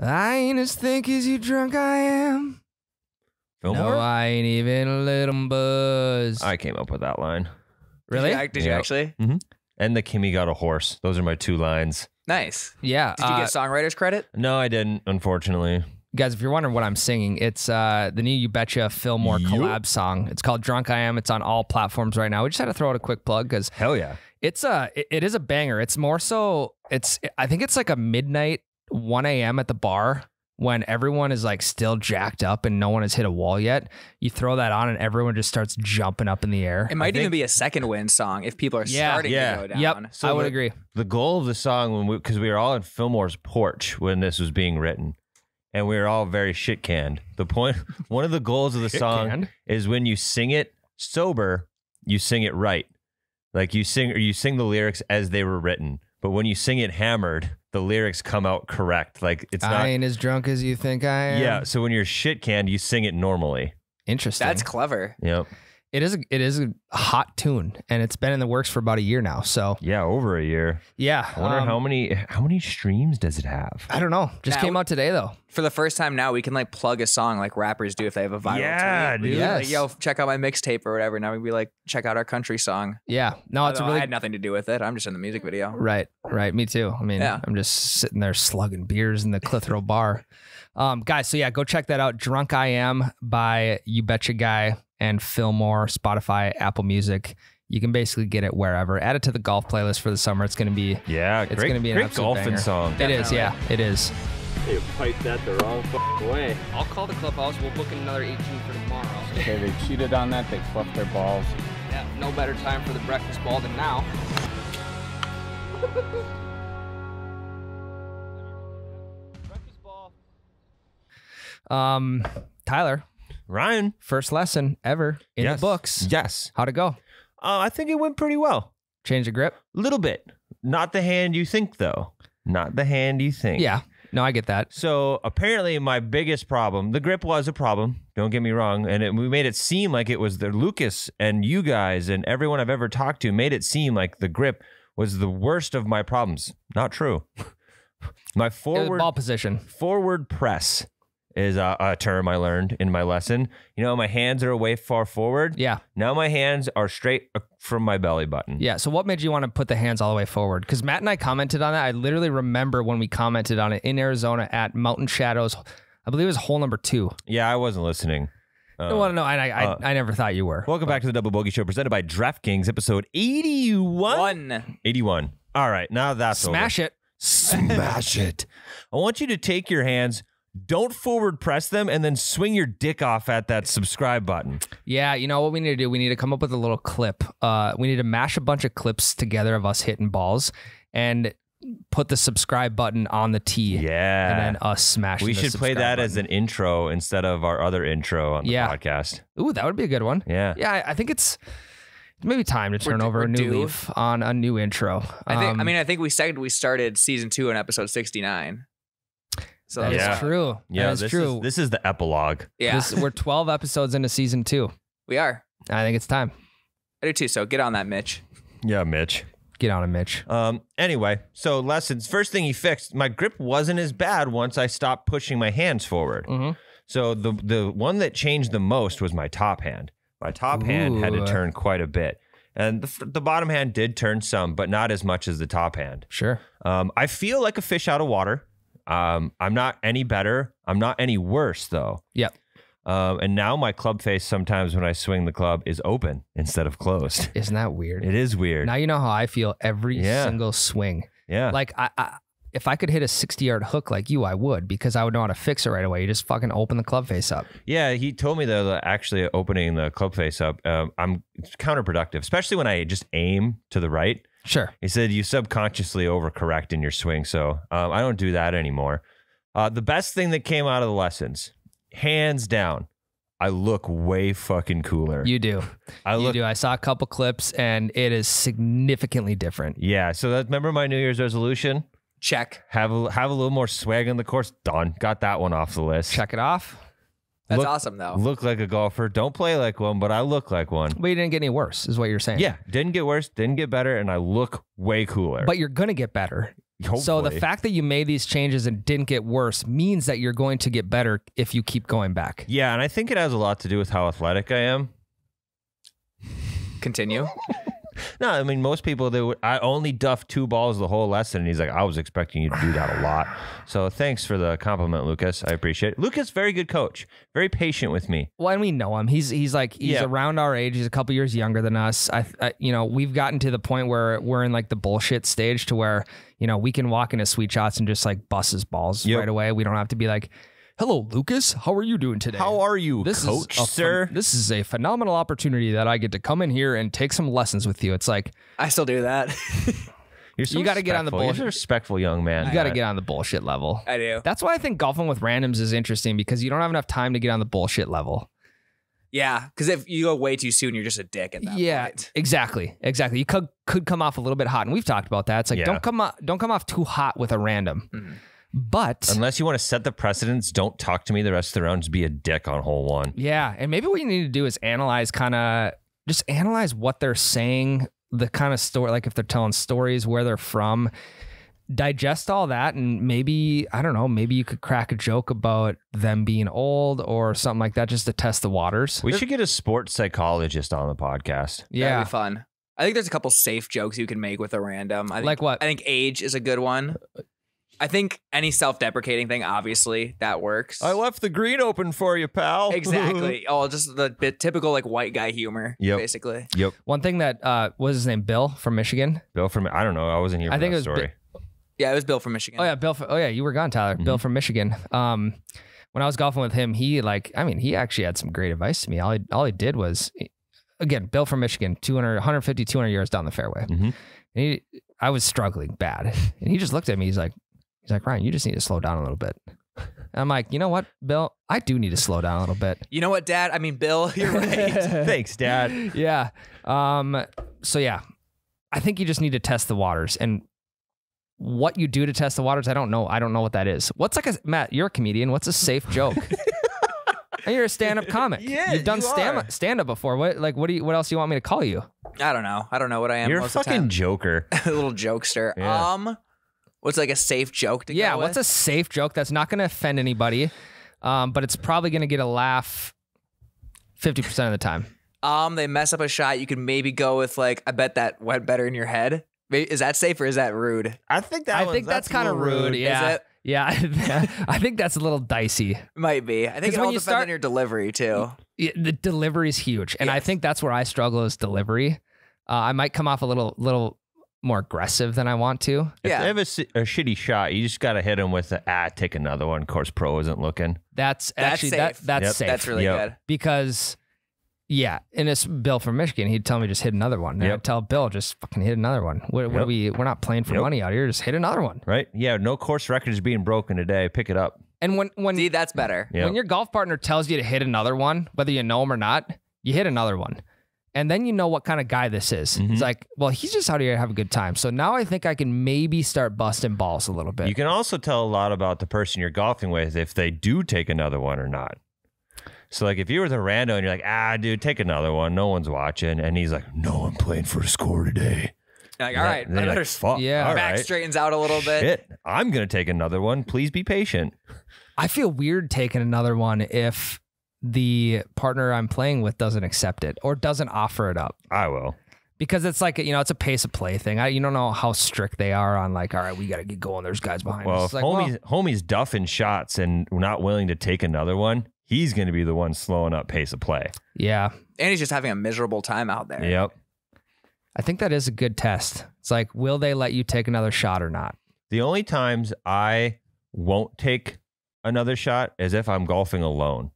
I ain't as thick as you drunk I am. Fillmore? No, I ain't even a little buzz. I came up with that line. Really? Did you actually? Mm-hmm. And the Kimmy got a horse. Those are my 2 lines. Nice. Yeah. Did you get songwriter's credit? No, I didn't, unfortunately. Guys, if you're wondering what I'm singing, it's the new You Betcha Fillmore collab song. It's called Drunk I Am. It's on all platforms right now. We just had to throw out a quick plug because Hell yeah. it is a banger. It's more so, I think it's like a midnight 1 a.m. at the bar when everyone is like still jacked up and no one has hit a wall yet. You throw that on and everyone just starts jumping up in the air. It might even be a second win song if people are starting to go down. Yep, So I would agree. The goal of the song, because we were all in Fillmore's porch when this was being written, and we were all very shit-canned. One of the goals of the song is when you sing it sober, you sing it right. Like you sing the lyrics as they were written. But when you sing it hammered, the lyrics come out correct. Like it's not. I ain't as drunk as you think I am. Yeah. So when you're shit-canned, you sing it normally. Interesting. That's clever. Yep. It is a hot tune, and it's been in the works for about a year now. So Yeah, over a year. yeah, I wonder how many streams does it have? I don't know. Just came out today though. For the first time now, we can like plug a song like rappers do if they have a viral Yeah, tweet. dude. Like, Yes. yo, check out my mixtape or whatever. Now we'd be like, check out our country song. Yeah, no, it's a Although I really had nothing to do with it. I'm just in the music video. right. Me too. I mean, Yeah. I'm just sitting there slugging beers in the Clitheroe bar. Guys, so yeah, go check that out. Drunk I Am by You Betcha Guy and Fillmore, Spotify, Apple Music. You can basically get it wherever. Add it to the golf playlist for the summer. It's going to be It's gonna be an great absolute golfing banger. song. It is, yeah, it is. You piped that the wrong way. I'll call the clubhouse. We'll book another 18 for tomorrow. Okay, they cheated on that. They fluffed their balls. Yeah, no better time for the breakfast ball than now. Tyler, Ryan. first lesson ever in the books. Yes. How'd it go? I think it went pretty well. Change the grip? A little bit. Not the hand you think, though. Not the hand you think. Yeah. No, I get that. So apparently my biggest problem, the grip was a problem. Don't get me wrong. And we made it seem like it was Lucas and you guys and everyone I've ever talked to made it seem like the grip was the worst of my problems. Not true. My Ball position. forward press is a term I learned in my lesson. You know, my hands are away far forward. Yeah. Now my hands are straight from my belly button. Yeah. So what made you want to put the hands all the way forward? Because Matt and I commented on that. I literally remember when we commented on it in Arizona at Mountain Shadows. I believe it was hole number 2. Yeah, I wasn't listening. Well, no, I never thought you were. Welcome back to the Double Bogey Show, presented by DraftKings, episode 81. 81. All right, now that's Smash over. it. Smash it. I want you to take your hands, don't forward press them, and then swing your dick off at that subscribe button. Yeah, you know what we need to do? We need to come up with a little clip. We need to mash a bunch of clips together of us hitting balls and put the subscribe button on the tee. Yeah. And then us smashing We the should play subscribe that button. as an intro instead of our other intro on the podcast. Ooh, that would be a good one. Yeah. Yeah, I think it's maybe time to turn over we're a new due. leaf on a new intro. I think we said we started season 2 in episode 69. So That is Yeah. true. Yeah, that is true. This is the epilogue. yeah, We're 12 episodes into season 2. we are. I think it's time. I do too. So get on that, Mitch. Yeah, Mitch. Get on it, Mitch. Anyway, so lessons. First thing he fixed, my grip wasn't as bad once I stopped pushing my hands forward. Mm-hmm. So the one that changed the most was my top hand. My top hand had to Ooh. turn quite a bit. And the bottom hand did turn some, but not as much as the top hand. Sure. I feel like a fish out of water. I'm not any better. I'm not any worse, though. Yep. And now my club face sometimes when I swing the club is open instead of closed. Isn't that weird? It is weird. Now you know how I feel every Yeah. single swing. Yeah. Like if I could hit a 60-yard hook like you, I would, because I would know how to fix it right away. You just fucking open the club face up. Yeah, he told me though that actually opening the club face up, it's counterproductive, especially when I just aim to the right. Sure. He said you subconsciously overcorrect in your swing, so I don't do that anymore. The best thing that came out of the lessons, hands down, I look way fucking cooler. You do. I You look. do. I saw a couple clips and it is significantly different. Yeah, so remember my New Year's resolution? Check. Have a little more swag on the course. Done. Got that one off the list. Check it off. That's Look- awesome though. Look like a golfer. Don't play like one, but I look like one. But you didn't get any worse, is what you're saying. Yeah, didn't get worse, didn't get better, and I look way cooler. But you're going to get better. So the Hopefully. fact that you made these changes and didn't get worse means that you're going to get better if you keep going back. Yeah, and I think it has a lot to do with how athletic I am. Continue. No, I mean, most people, I only duffed 2 balls the whole lesson. And he's like, I was expecting you to do that a lot. So thanks for the compliment, Lucas. I appreciate it. Lucas, very good coach. Very patient with me. Well, and we know him. He's around our age. He's a couple years younger than us. We've gotten to the point where we're in like the bullshit stage to where, we can walk into Sweet Shots and just like bust his balls right away. We don't have to be like, hello, Lucas. How are you doing today? How are you, coach, sir? This is a phenomenal opportunity that I get to come in here and take some lessons with you. It's like, I still do that. You got to get on the bullshit. You're a respectful young man. You got to get on the bullshit level. I do. That's why I think golfing with randoms is interesting because you don't have enough time to get on the bullshit level. Yeah, because if you go way too soon, you're just a dick at that point. Exactly. You could come off a little bit hot, and we've talked about that. It's like don't come off too hot with a random. Mm-hmm. But unless you want to set the precedence, don't talk to me the rest of the round. Just be a dick on hole 1. Yeah, and maybe what you need to do is analyze what they're saying, the kind of story, like if they're telling stories, where they're from. Digest all that, and maybe, I don't know, maybe you could crack a joke about them being old or something like that just to test the waters. We should get a sports psychologist on the podcast. Yeah. That'd be fun. I think there's a couple safe jokes you can make with a random. Like what? I think age is a good one. I think any self-deprecating thing, obviously, that works. I left the green open for you, pal. Exactly. Just the typical like white guy humor, basically. Yep. One thing that was his name, Bill from Michigan. Bill from, I don't know. I wasn't here for that story. Yeah, it was Bill from Michigan. Oh yeah, Bill. You were gone, Tyler. Mm-hmm. Bill from Michigan. When I was golfing with him, he actually had some great advice to me. All he did was, again, Bill from Michigan, 150, 200 yards down the fairway. Mm-hmm. And I was struggling bad, and he just looked at me. He's like, Ryan, you just need to slow down a little bit. And I'm like, you know what, Bill? I do need to slow down a little bit. You know what, Dad? I mean, Bill, you're right. Thanks, Dad. Yeah. So yeah, I think you just need to test the waters. And what you do to test the waters, I don't know. I don't know what that is. What's like Matt, you're a comedian. What's a safe joke? And you're a stand-up comic. Yeah, you've done stand-up before. What else do you want me to call you? I don't know what I am. You're most a of the time. fucking joker. A little jokester. Yeah. What's like a safe joke to go with? What's a safe joke that's not going to offend anybody, but it's probably going to get a laugh 50% of the time? They mess up a shot. You can maybe go with like, I bet that went better in your head. Is that safe or is that rude? I think that's kind of rude. Yeah. Is it? Yeah. I think that's a little dicey. Might be. I think it all depends on your delivery too. The delivery is huge. And I think that's where I struggle is delivery. I might come off a little more aggressive than I want to. If they have a shitty shot, you just got to hit them with the, take another one. Of course, pro isn't looking. That's actually, safe. That's safe. That's really good. Because, yeah, and it's Bill from Michigan. He'd tell me just hit another one. And I'd tell Bill, just fucking hit another one. We're not playing for money out here. Just hit another one. Right? Yeah, no course records being broken today. Pick it up. And when See, that's better. When your golf partner tells you to hit another one, whether you know him or not, you hit another one. And then you know what kind of guy this is. Mm-hmm. It's like, well, he's just out here to have a good time. So now I think I can maybe start busting balls a little bit. You can also tell a lot about the person you're golfing with if they do take another one or not. So like if you were the rando and you're like, dude, take another one. No one's watching. And he's like, no, I'm playing for a score today. You're like, all right, I better fuck. Yeah. All back right. straightens out a little bit. Shit, I'm going to take another one. Please be patient. I feel weird taking another one if the partner I'm playing with doesn't accept it or doesn't offer it up. I will. Because it's like, it's a pace of play thing. You don't know how strict they are on like, all right, we got to get going. There's guys behind Well, us. if homie's duffing shots and not willing to take another one, he's going to be the one slowing up pace of play. Yeah. And he's just having a miserable time out there. Yep. I think that is a good test. It's like, will they let you take another shot or not? The only times I won't take another shot is if I'm golfing alone.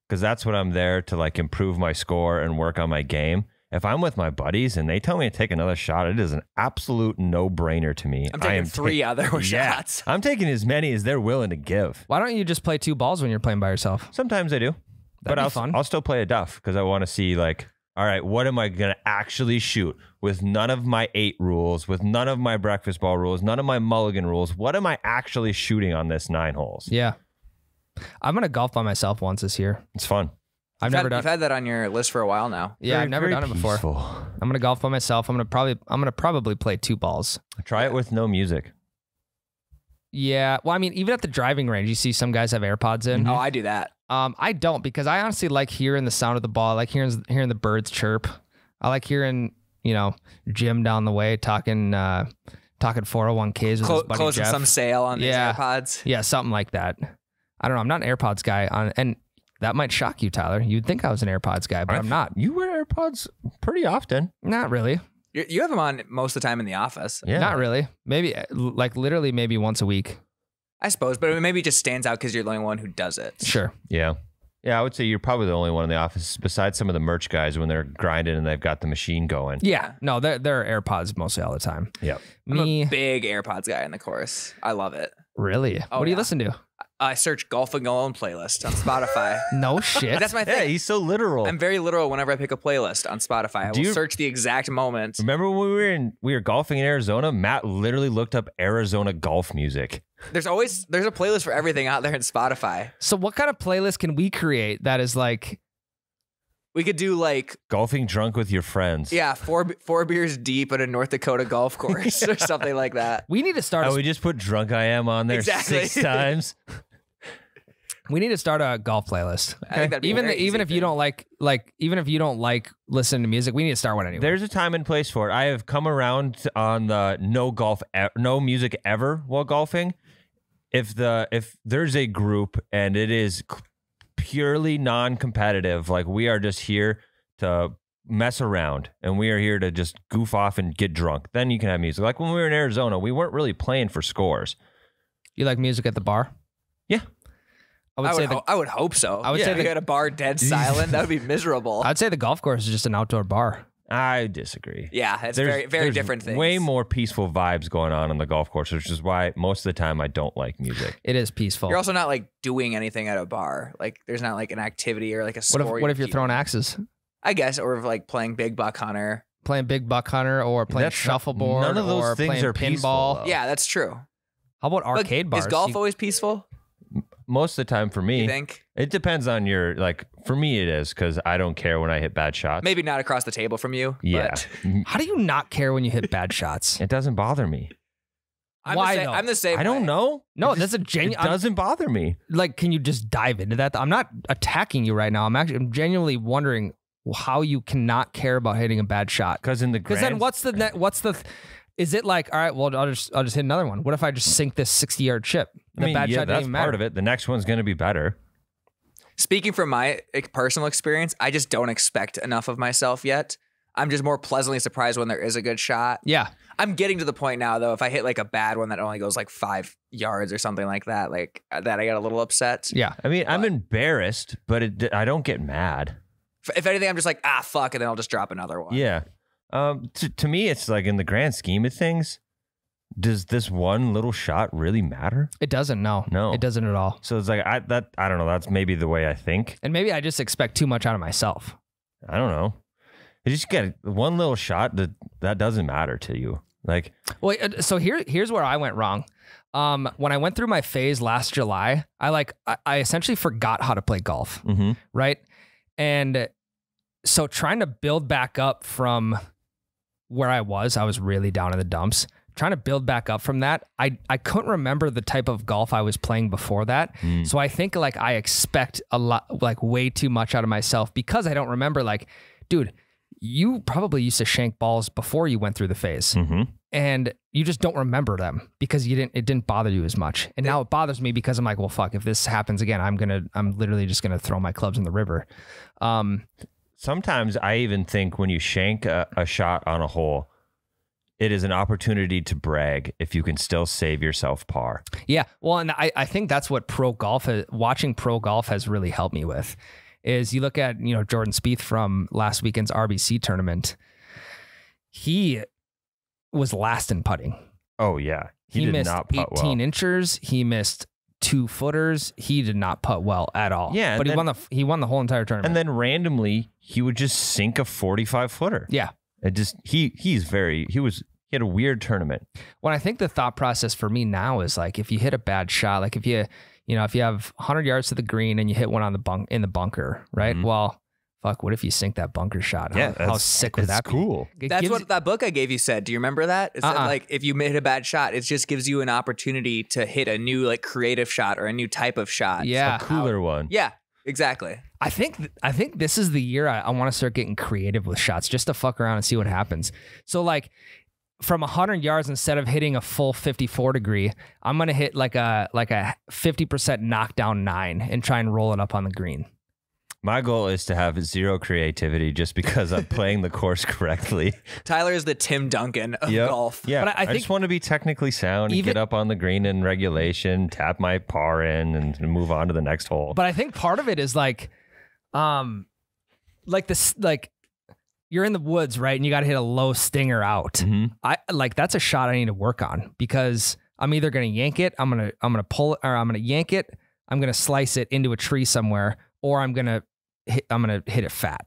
Because that's what I'm there to like improve my score and work on my game. If I'm with my buddies and they tell me to take another shot, it is an absolute no-brainer to me. I'm taking three other shots. I'm taking as many as they're willing to give. Why don't you just play 2 balls when you're playing by yourself? Sometimes I do. That'd be fun. I'll still play a duff because I want to see like, all right, what am I going to actually shoot with none of my 8 rules, with none of my breakfast ball rules, none of my mulligan rules? What am I actually shooting on this 9 holes? Yeah. I'm going to golf by myself once this year. It's fun. You've had that on your list for a while now. Yeah, I've never done it before. Peaceful. I'm going to golf by myself. I'm going to probably play 2 balls. Try it with no music. Yeah. Well, I mean, even at the driving range, you see some guys have AirPods in. Oh, I do that. I don't, because I honestly like hearing the sound of the ball. I like hearing the birds chirp. I like hearing, Jim down the way talking 401ks with his buddy Closing Jeff. some sale on these AirPods. Yeah, something like that. I don't know. I'm not an AirPods guy, and that might shock you, Tyler. You'd think I was an AirPods guy, but I'm not. You wear AirPods pretty often. Not really. You have them on most of the time in the office. Yeah. Not really. Maybe literally maybe once a week. I suppose, but maybe it just stands out because you're the only one who does it. Sure. Yeah. Yeah, I would say you're probably the only one in the office besides some of the merch guys when they're grinding and they've got the machine going. Yeah. No, they're AirPods mostly all the time. Yeah. I'm a big AirPods guy in the course. I love it. Really? Oh, What do you listen to? I search golfing alone playlist on Spotify. No shit. That's my Yeah, thing. he's so literal. I'm very literal whenever I pick a playlist on Spotify. I will search the exact moment. Remember when we were golfing in Arizona? Matt literally looked up Arizona golf music. There's a playlist for everything out there in Spotify. So what kind of playlist can we create that is like... We could do like Golfing drunk with your friends. yeah, four beers deep at a North Dakota golf course or something like that. We need to start. We just put drunk I am on there Exactly. 6 times. We need to start a golf playlist. I think that'd be a even very even easy if you thing. don't even if you don't like listening to music, we need to start one anyway. There's a time and place for it. I have come around on the no music ever while golfing. If there's a group and it is purely non-competitive, like we are just here to mess around and we are here to just goof off and get drunk, then you can have music. Like when we were in Arizona, we weren't really playing for scores. You like music at the bar? Yeah. I would hope so. I would say if you had a bar dead silent, that would be miserable. I'd say the golf course is just an outdoor bar. I disagree. Yeah, it's very there's different things. Way more peaceful vibes going on the golf course, which is why most of the time I don't like music. It is peaceful. You're also not like doing anything at a bar. Like there's not like an activity or like a score. What if you're throwing axes? I guess, or like playing Big Buck Hunter. Playing Big Buck Hunter or playing That's shuffleboard none of those or things playing are peaceful, pinball. though. Yeah, that's true. How about But arcade bars? Is golf always peaceful? Most of the time for me, You think? it depends on your, for me it is because I don't care when I hit bad shots. Maybe not across the table from you. Yeah. But How do you not care when you hit bad shots? It doesn't bother me. Why though? I'm the same. I don't way. know. No, It that's a It genuine. doesn't bother me. Like, can you just dive into that? I'm not attacking you right now. I'm genuinely wondering how you cannot care about hitting a bad shot. Because in the Because then what's the is it like, all right, well, I'll just hit another one. What if I just sink this 60-yard chip? The bad shot didn't that's even part matter. of it. The next one's going to be better. Speaking from my personal experience, I just don't expect enough of myself yet. I'm just more pleasantly surprised when there is a good shot. Yeah. I'm getting to the point now, though, if I hit like a bad one that only goes like 5 yards or something like that, that I get a little upset. Yeah. I mean, I'm embarrassed, but I don't get mad. If anything, I'm just like, fuck, and then I'll just drop another one. Yeah. To me, it's like in the grand scheme of things, does this one little shot really matter? It doesn't, no. No. It doesn't at all. So it's like, I don't know. That's maybe the way I think. And maybe I just expect too much out of myself. I don't know. You just get one little shot that doesn't matter to you. Like, Well, so here's where I went wrong. When I went through my phase last July, I essentially forgot how to play golf, right? And so trying to build back up from where I was really down in the dumps. Trying to build back up from that, I couldn't remember the type of golf I was playing before that. So I think like I expect a lot, like way too much out of myself because I don't remember. Like, dude, you probably used to shank balls before you went through the phase, and you just don't remember them because it didn't bother you as much. And now it bothers me because I'm like, well, fuck, if this happens again, I'm literally just gonna throw my clubs in the river. sometimes I even think when you shank a shot on a hole, it is an opportunity to brag if you can still save yourself par. Yeah. Well, and I think that's what watching pro golf has really helped me with is you look at, Jordan Spieth from last weekend's RBC tournament. He was last in putting. Oh yeah. He did missed not putt 18 well. inchers. He missed 2 footers. He did not putt well at all. Yeah. But he won the whole entire tournament. And then randomly he would just sink a 45 footer. Yeah. It just, he had a weird tournament. Well, I think the thought process for me now is like, if you hit a bad shot, like if you have 100 yards to the green and you hit one in the bunker, right? Mm-hmm. Well, fuck, what if you sink that bunker shot? Yeah, How sick would that be? Cool. That's what that book I gave you said. Do you remember that? It said like if you made a bad shot, it just gives you an opportunity to hit a new like creative shot or a new type of shot. Yeah. A cooler one. Yeah, exactly. I think this is the year I want to start getting creative with shots just to fuck around and see what happens. So like from 100 yards, instead of hitting a full 54 degree, I'm going to hit like a 50% knockdown 9 and try and roll it up on the green. My goal is to have zero creativity just because I'm playing the course correctly. Tyler is the Tim Duncan of golf. Yeah, But I think just want to be technically sound and get up on the green in regulation, tap my par in, and move on to the next hole. But I think part of it is like this, like you're in the woods, right? And you got to hit a low stinger out. Mm-hmm. That's a shot I need to work on because I'm either going to yank it, I'm going to pull it, or I'm going to yank it, I'm going to slice it into a tree somewhere, or I'm going to hit it fat.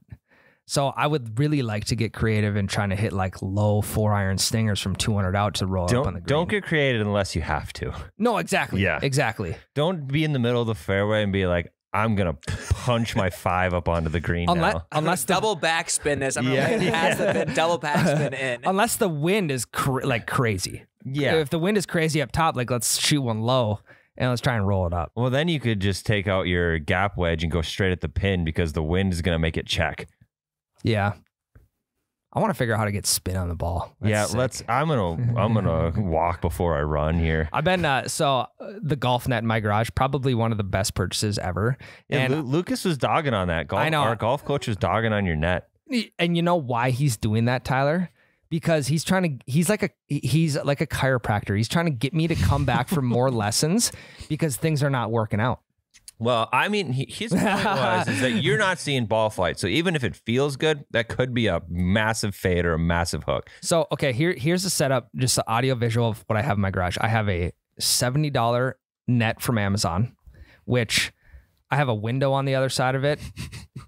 So I would really like to get creative and trying to hit like low 4-iron stingers from 200 out to roll up on the green. Don't get creative unless you have to. No, exactly. Yeah. Exactly. Don't be in the middle of the fairway and be like, I'm going to punch my 5 up onto the green now. Unless double backspin this. I'm going to pass the pin, double backspin in. Unless the wind is like crazy. Yeah. If the wind is crazy up top, like let's shoot one low and let's try and roll it up. Well, then you could just take out your gap wedge and go straight at the pin because the wind is going to make it check. Yeah. I want to figure out how to get spin on the ball. That's sick. I'm gonna walk before I run here. I've been the golf net in my garage, probably one of the best purchases ever. Yeah, And Lucas was dogging on that. I know. Our golf coach was dogging on your net. And you know why he's doing that, Tyler? Because he's like a chiropractor. He's trying to get me to come back for more lessons because things are not working out. Well, I mean, his point is that you're not seeing ball flight. So even if it feels good, that could be a massive fade or a massive hook. So, okay, here's the setup, just the audio visual of what I have in my garage. I have a $70 net from Amazon, which I have a window on the other side of it.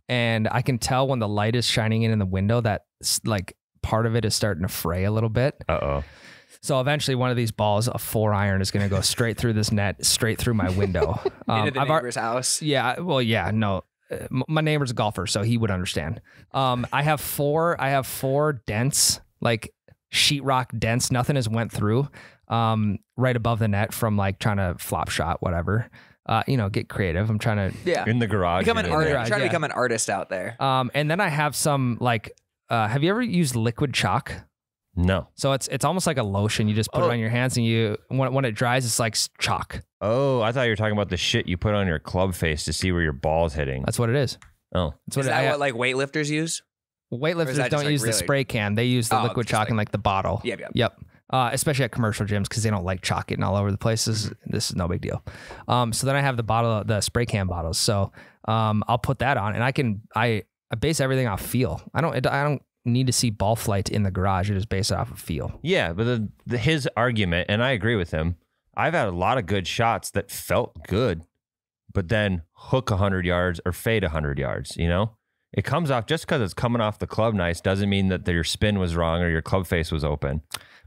And I can tell when the light is shining in the window that like part of it is starting to fray a little bit. Uh-oh. So eventually one of these balls, a 4-iron, is going to go straight through this net, straight through my window. Into the neighbor's house. Yeah. Well, yeah, no. My neighbor's a golfer, so he would understand. I have four dents, like sheetrock dents. Nothing has went through right above the net from like trying to flop shot, whatever. Get creative. I'm trying to in the garage. Become an artist. I'm trying to become an artist out there. And then I have some like have you ever used liquid chalk? No. So it's almost like a lotion. You just put it on your hands and when it dries, it's like chalk. Oh, I thought you were talking about the shit you put on your club face to see where your ball's hitting. That's what it is. Oh. That's Is that what like weightlifters use? Weightlifters don't use the spray can. They use the liquid chalk in like the bottle. Yep. Especially at commercial gyms because they don't like chalk getting all over the place. This is no big deal. So then I have the spray can bottles. So I'll put that on and I base everything off feel. I don't need to see ball flight in the garage. It is based off of feel. Yeah, but his argument, and I agree with him, I've had a lot of good shots that felt good, but then hook 100 yards or fade 100 yards, It comes off, just because it's coming off the club nice doesn't mean that your spin was wrong or your club face was open.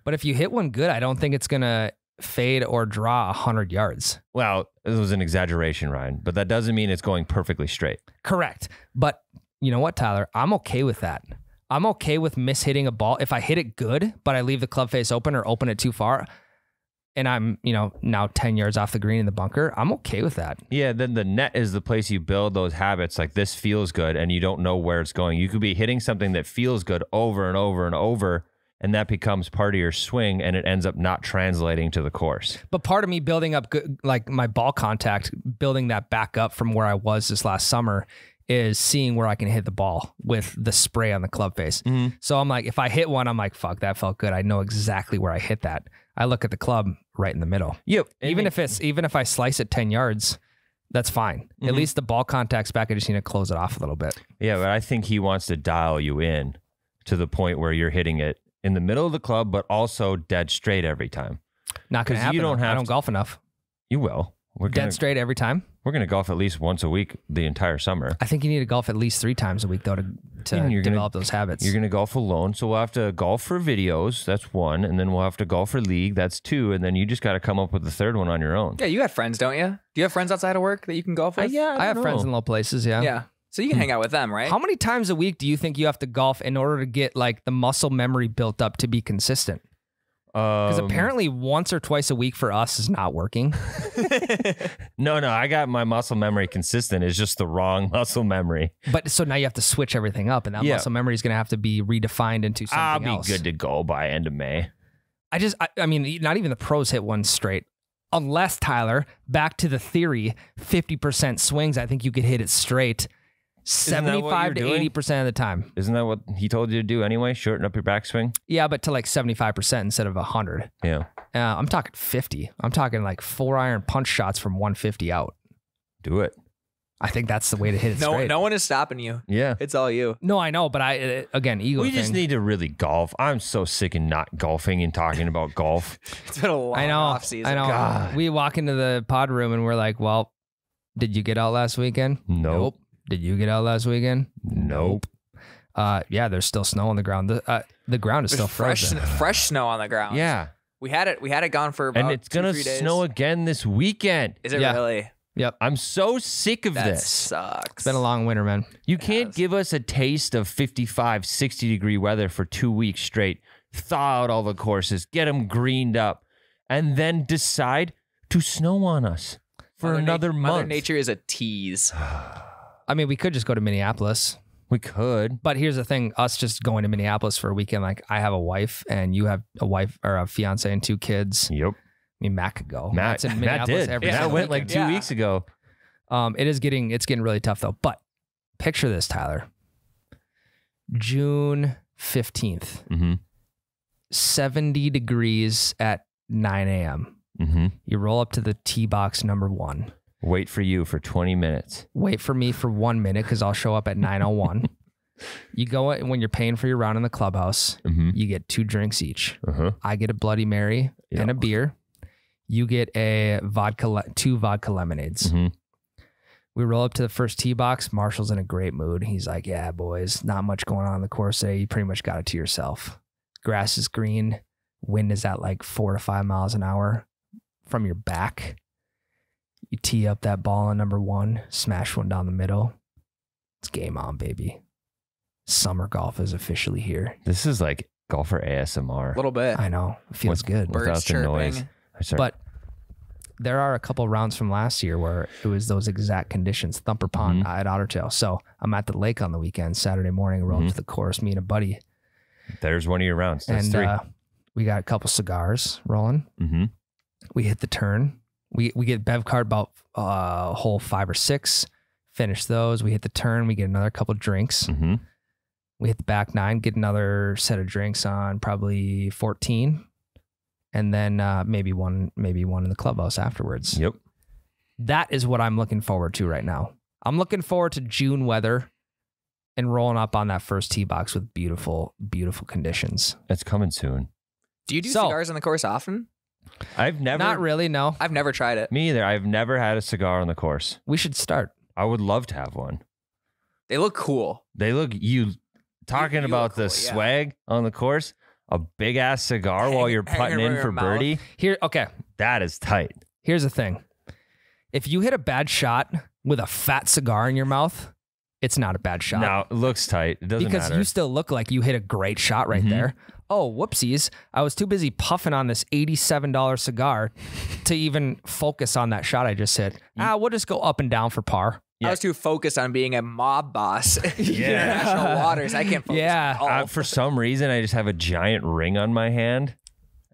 But if you hit one good, I don't think it's going to fade or draw 100 yards. Well, it was an exaggeration, Ryan, but that doesn't mean it's going perfectly straight. Correct. But you know what, Tyler? I'm okay with that. I'm okay with mishitting a ball. If I hit it good, but I leave the club face open or open it too far, and I'm, now 10 yards off the green in the bunker, I'm okay with that. Yeah, then the net is the place you build those habits. Like this feels good and you don't know where it's going. You could be hitting something that feels good over and over and over, and that becomes part of your swing and it ends up not translating to the course. But part of me building up good, like my ball contact, building that back up from where I was this last summer is seeing where I can hit the ball with the spray on the club face. Mm-hmm. So I'm like, if I hit one, I'm like, fuck, that felt good. I know exactly where I hit that. I look at the club right in the middle. Yep. Even if I slice it 10 yards, that's fine. Mm-hmm. At least the ball contact's back. I just need to close it off a little bit. Yeah, but I think he wants to dial you in to the point where you're hitting it in the middle of the club, but also dead straight every time. Not going to happen. I don't golf enough. You will. Dead straight every time? We're going to golf at least once a week the entire summer. I think you need to golf at least 3 times a week, though, to develop those habits. You're going to golf alone, so we'll have to golf for videos. That's 1. And then we'll have to golf for league. That's 2. And then you just got to come up with the 3rd one on your own. Yeah, you have friends, don't you? Do you have friends outside of work that you can golf with? I have friends in low places, yeah. Yeah. So you can hang out with them, right? How many times a week do you think you have to golf in order to get like the muscle memory built up to be consistent? Because apparently once or twice a week for us is not working. No, I got my muscle memory consistent. It's just the wrong muscle memory. But so now you have to switch everything up, and that muscle memory is going to have to be redefined into something else. I'll be good to go by end of May. I mean, not even the pros hit one straight. Unless, Tyler, back to the theory, 50% swings, I think you could hit it straight 75 to 80% of the time. Isn't that what he told you to do anyway? Shorten up your backswing? Yeah, but to like 75% instead of 100. Yeah. I'm talking 50. I'm talking like 4-iron punch shots from 150 out. Do it. I think that's the way to hit it straight. No one is stopping you. Yeah. It's all you. No, I know, but again, ego We thing. just need to really golf. I'm so sick of not golfing and talking about golf. It's been a long off season. I know. God. We walk into the pod room and we're like, well, did you get out last weekend? Nope. Did you get out last weekend? Nope. Yeah, there's still snow on the ground. The ground is still frozen. Fresh snow on the ground. Yeah. We had it gone for about And it's going to 2-3 days. snow again this weekend. Is it Yeah. really? Yep. I'm so sick of That this. sucks. It's been a long winter, man. You can't give us a taste of 55, 60 degree weather for 2 weeks straight, thaw out all the courses, get them greened up, and then decide to snow on us for another month. Mother Nature is a tease. I mean, we could just go to Minneapolis. We could. But here's the thing, us just going to Minneapolis for a weekend, like I have a wife and you have a wife or a fiance and 2 kids. Yep. I mean, Matt could go. Matt in Minneapolis did. every Matt single went like weekend. 2 weeks ago. It's getting really tough though. But picture this, Tyler. June 15th, Mm-hmm. 70 degrees at 9 a.m. Mm-hmm. You roll up to the tee box number 1. Wait for you for 20 minutes. Wait for me for 1 minute because I'll show up at 9:01. You go when you're paying for your round in the clubhouse. Mm-hmm. You get 2 drinks each. Uh-huh. I get a Bloody Mary and a beer. You get a 2 vodka lemonades. Mm-hmm. We roll up to the first tee box. Marshall's in a great mood. He's like, yeah, boys, not much going on the course today. You pretty much got it to yourself. Grass is green. Wind is at like 4 to 5 miles an hour from your back. You tee up that ball on number 1, smash one down the middle. It's game on, baby. Summer golf is officially here. This is like golfer ASMR. A little bit. I know. It feels good. Birds Without the chirping. noise. But there are a couple rounds from last year where it was those exact conditions, Thumper Pond at Otter Tail. So I'm at the lake on the weekend, Saturday morning, roll up to the course, me and a buddy. There's one of your rounds. That's And 3. we got a couple cigars rolling. Mm-hmm. We hit the turn. We get bev card about hole 5 or 6. Finish those. We hit the turn. We get another couple drinks. Mm-hmm. We hit the back 9. Get another set of drinks on probably 14, and then maybe one in the clubhouse afterwards. Yep. That is what I'm looking forward to right now. I'm looking forward to June weather and rolling up on that first tee box with beautiful, beautiful conditions. It's coming soon. Do you do cigars on the course often? I've never. Not really, no. I've never tried it. Me either. I've never had a cigar on the course. We should start. I would love to have one. They look cool. They look, talking you about look the cool, yeah. swag on the course, a big ass cigar while you're hanging putting over in your for mouth. birdie. Okay. That is tight. Here's the thing. If you hit a bad shot with a fat cigar in your mouth, it's not a bad shot. No, it looks tight. It doesn't because matter. you still look like you hit a great shot right there. Oh, whoopsies. I was too busy puffing on this $87 cigar to even focus on that shot I just hit. We'll just go up and down for par. I was too focused on being a mob boss. Yeah. International waters. I can't focus Yeah. on golf. For some reason, I just have a giant ring on my hand,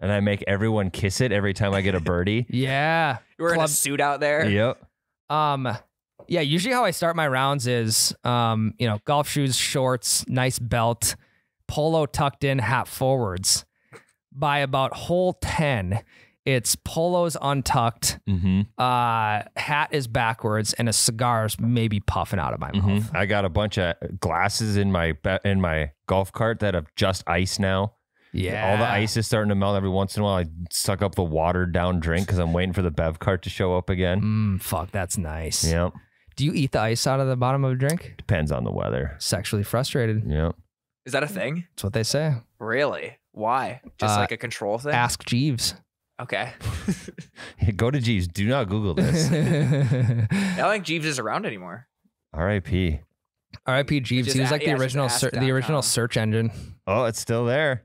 and I make everyone kiss it every time I get a birdie. Yeah. You're wearing a suit out there. Yep. Yeah, usually how I start my rounds is, golf shoes, shorts, nice belt, polo tucked in, hat forwards. By about hole 10, it's polos untucked, hat is backwards, and a cigar's maybe puffing out of my mouth. I got a bunch of glasses in my golf cart that have just ice now. Yeah. All the ice is starting to melt. Every once in a while, I suck up the watered down drink because I'm waiting for the bev cart to show up again. Fuck, that's nice. Yep. Do you eat the ice out of the bottom of a drink? Depends on the weather. Sexually frustrated. Yep. Is that a thing? That's what they say. Really? Why? Just like a control thing? Ask Jeeves. Okay. Go to Jeeves. Do not Google this. I don't think Jeeves is around anymore. R.I.P. R.I.P. Jeeves. Just He was like yeah, the original just the original ask.com. search engine. Oh, it's still there.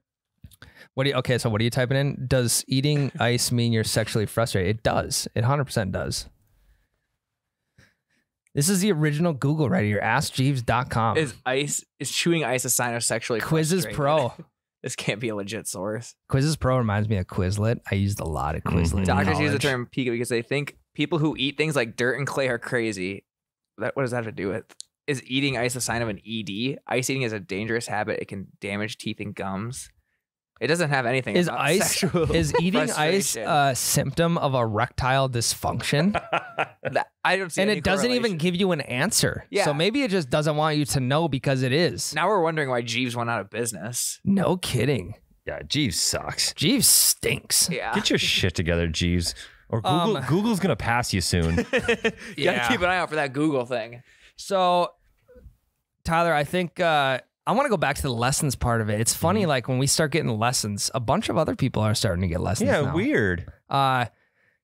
Okay, so what are you typing in? Does eating ice mean you're sexually frustrated? It does. It 100% does. This is the original Google right here. AskJeeves.com. Is chewing ice a sign of sexually Quizzes frustrated? Pro. This can't be a legit source. Quizzes Pro reminds me of Quizlet. I used a lot of Quizlet. in Doctors use the college. term peak because they think people who eat things like dirt and clay are crazy. What does that have to do with? Is eating ice a sign of an ED? Ice eating is a dangerous habit. It can damage teeth and gums. It doesn't have anything. Is about ice sexual is eating ice frustration. a symptom of erectile dysfunction? I don't see. And any it doesn't even correlation. give you an answer. Yeah. So maybe it just doesn't want you to know because it is. Now we're wondering why Jeeves went out of business. No kidding. Yeah, Jeeves sucks. Jeeves stinks. Yeah. Get your shit together, Jeeves. Or Google's gonna pass you soon. Gotta keep an eye out for that Google thing. So, Tyler, I think I want to go back to the lessons part of it. It's funny, like when we start getting lessons, a bunch of other people are starting to get lessons. Yeah, now. weird.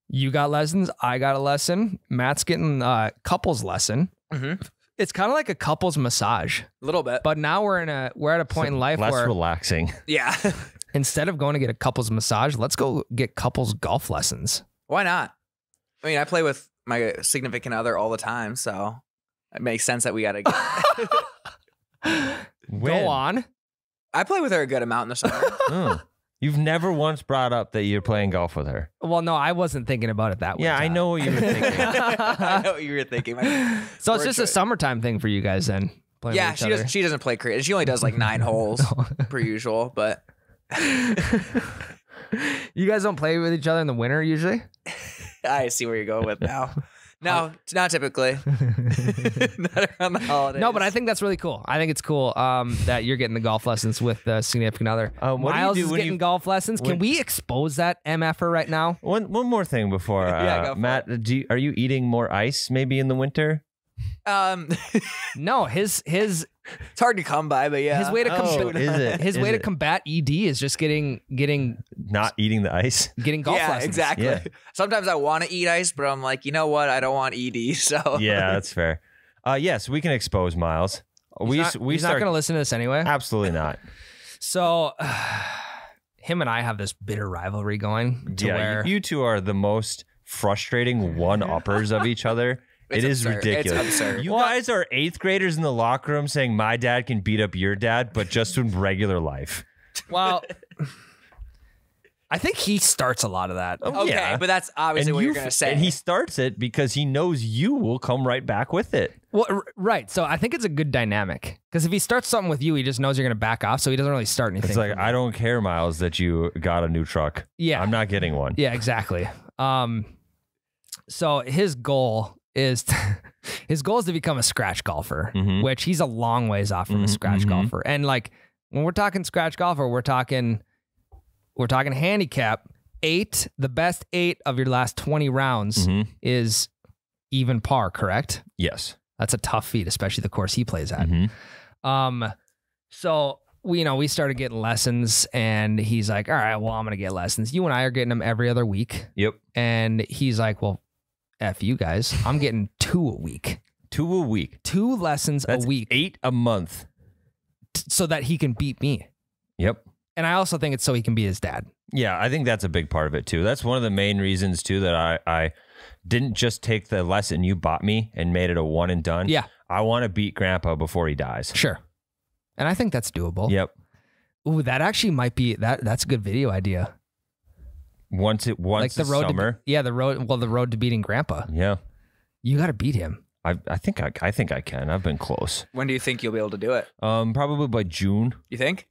You got lessons. I got a lesson. Matt's getting couples lesson. Mm-hmm. It's kind of like a couples massage, A little bit. but now we're at a point in life Less where relaxing. Yeah. instead of going to get a couples massage, let's go get couples golf lessons. Why not? I mean, I play with my significant other all the time, so it makes sense that we gotta get. Go on. I play with her a good amount in the summer. Oh. You've never once brought up that you're playing golf with her. Well, no, I wasn't thinking about it that way. Yeah, I Todd. know what you were thinking. I know what you were thinking. So it's just a summertime thing for you guys then. playing Yeah, with she each doesn't. other. She doesn't play cricket. She only does like 9 holes per usual. But You guys don't play with each other in the winter usually? I see where you're going with now. No, not typically. Not around the holidays. No, but I think that's really cool. I think it's cool that you're getting the golf lessons with the significant other. What do you Miles do is when getting you- golf lessons. Can we expose that MFer right now? One more thing before Yeah, go for Matt, are you eating more ice maybe in the winter? No, his it's hard to come by, but yeah. his way to Oh, is it? his Is way to it? combat ED is just getting Not eating the ice? golf Yeah, lessons. exactly. Yeah. Sometimes I want to eat ice, but I'm like, you know what? I don't want ED. So Yeah, that's fair. Yes, we can expose Miles. He's not going to listen to this anyway. Absolutely not. So him and I have this bitter rivalry going to Yeah, where you two are the most frustrating one-uppers of each other. It's It is absurd. ridiculous. It's absurd. You guys are 8th graders in the locker room saying my dad can beat up your dad, but just in regular life. well, I think he starts a lot of that. Okay, Yeah. but that's obviously what you're gonna say. And he starts it because he knows you will come right back with it. Well, right. So I think it's a good dynamic because if he starts something with you, he just knows you're going to back off. So he doesn't really start anything. It's like, from you. I don't care, Miles, that you got a new truck. Yeah. I'm not getting one. Yeah, exactly. So his goal is to become a scratch golfer, Mhm. which he's a long ways off from a scratch mhm. golfer. And like when we're talking scratch golfer, we're talking handicap 8. The best 8 of your last 20 rounds Mhm. is even par, correct? Yes. That's a tough feat, especially the course he plays at. Mhm. So we started getting lessons, and he's like, "All right, well, I'm gonna get lessons. You and I are getting them every other week." Yep. And he's like, "Well, F you guys. I'm getting 2 a week. 2 a week. 2 lessons That's a week 8 a month. so that he can beat me." Yep. And I also think it's so he can be his dad. Yeah, I think that's a big part of it too. That's one of the main reasons too that I didn't just take the lesson you bought me and made it a one and done. Yeah. I want to beat Grandpa before he dies. Sure. And I think that's doable. Yep. Ooh, that actually might be that's a good video idea. Once Like the a road summer. the road to beating Grandpa. Yeah. You got to beat him. I think I can. I've been close. When do you think you'll be able to do it? Probably by June. You think?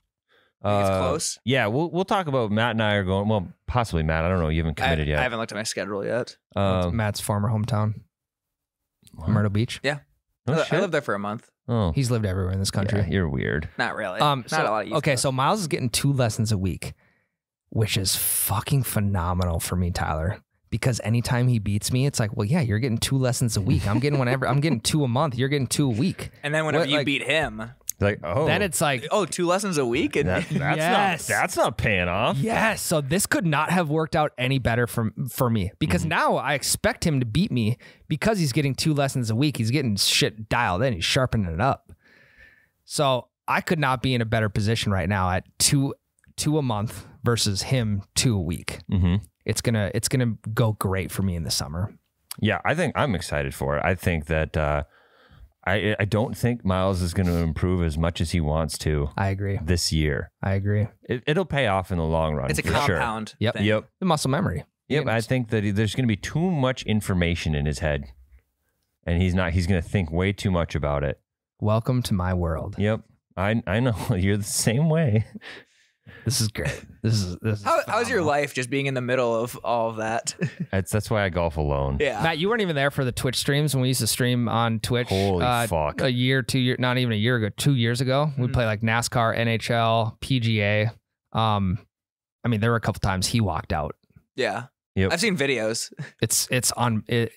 Think it's close? Yeah, we'll talk about Matt and I are going. Well, possibly Matt. I don't know. You haven't committed I yet. haven't looked at my schedule yet. Matt's former hometown, Myrtle Beach. Yeah. No I shit? lived there for a month. Oh, He's lived everywhere in this country. yeah, you're weird. Not really. So, Not a lot of East okay, Coast. so Miles is getting 2 lessons a week, which is fucking phenomenal for me, Tyler. Because anytime he beats me, it's like, well, yeah, you're getting 2 lessons a week. I'm getting whenever. I'm getting 2 a month. You're getting 2 a week. And then whenever What, you like- beat him, Like, oh, Then it's like, 2 lessons a week? And that's Yes. that's not paying off. yes. So this could not have worked out any better for me because now I expect him to beat me because he's getting 2 lessons a week. He's getting shit dialed in. He's sharpening it up. So I could not be in a better position right now at two a month versus him 2 a week. Mm-hmm. It's gonna go great for me in the summer. Yeah, I think I'm excited for it. I think that I don't think Miles is going to improve as much as he wants to. I agree. This year. I agree. It'll pay off in the long run. It's a for compound. Sure. Yep. thing. Yep. The muscle memory. Yep. I think that there's going to be too much information in his head, and he's going to think way too much about it. Welcome to my world. Yep. I know you're the same way. This is great. This is How's your life just being in the middle of all of that? That's why I golf alone. Yeah. Matt, you weren't even there for the Twitch streams when we used to stream on Twitch. Holy fuck. A year, 2 years, not even a year ago, 2 years ago. We play like NASCAR, NHL, PGA. I mean, there were a couple times he walked out. Yeah. Yep. I've seen videos.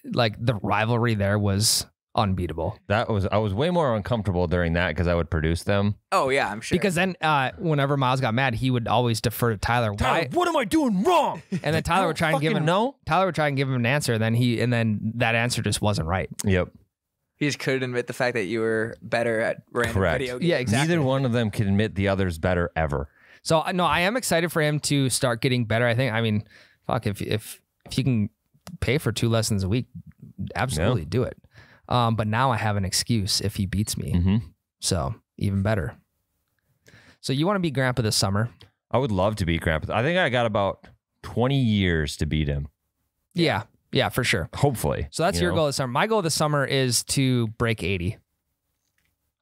Like the rivalry there was unbeatable. I was way more uncomfortable during that because I would produce them. Oh yeah, I'm sure. Because then whenever Miles got mad, he would always defer to Tyler. Why? What am I doing wrong? And then Tyler would try and give him Tyler would try and give him an answer, and then that answer just wasn't right. Yep. He just couldn't admit the fact that you were better at random Correct. video games. Yeah, exactly. Neither one of them can admit the other's better ever. So no, I am excited for him to start getting better. I mean, fuck, if you can pay for 2 lessons a week, absolutely do it. But now I have an excuse if he beats me. Mm-hmm. So even better. So you want to beat Grandpa this summer? I would love to beat Grandpa. I think I got about 20 years to beat him. Yeah, for sure. Hopefully. So that's your goal this summer. My goal this summer is to break 80.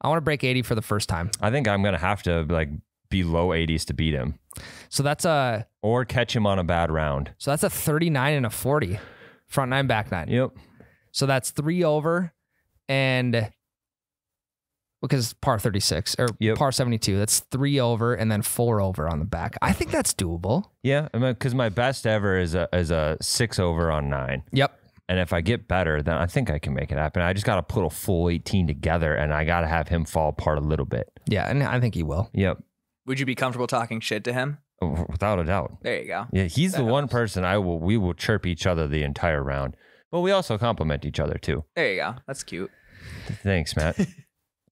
I want to break 80 for the first time. I think I'm going to have to be low 80s to beat him. So that's or catch him on a bad round. So that's a 39 and a 40 front 9 back 9. Yep. So that's 3 over and because par 36 or par 72, that's 3 over and then 4 over on the back. I think that's doable. Yeah, because my best ever is a 6 over on 9. Yep. And if I get better, then I think I can make it happen. I just got to put a full 18 together, and I got to have him fall apart a little bit. Yeah, and I think he will. Yep. Would you be comfortable talking shit to him? Without a doubt. There you go. Yeah, he's That the one helps. person we will chirp each other the entire round. But we also compliment each other too. There you go. That's cute. Thanks, Matt.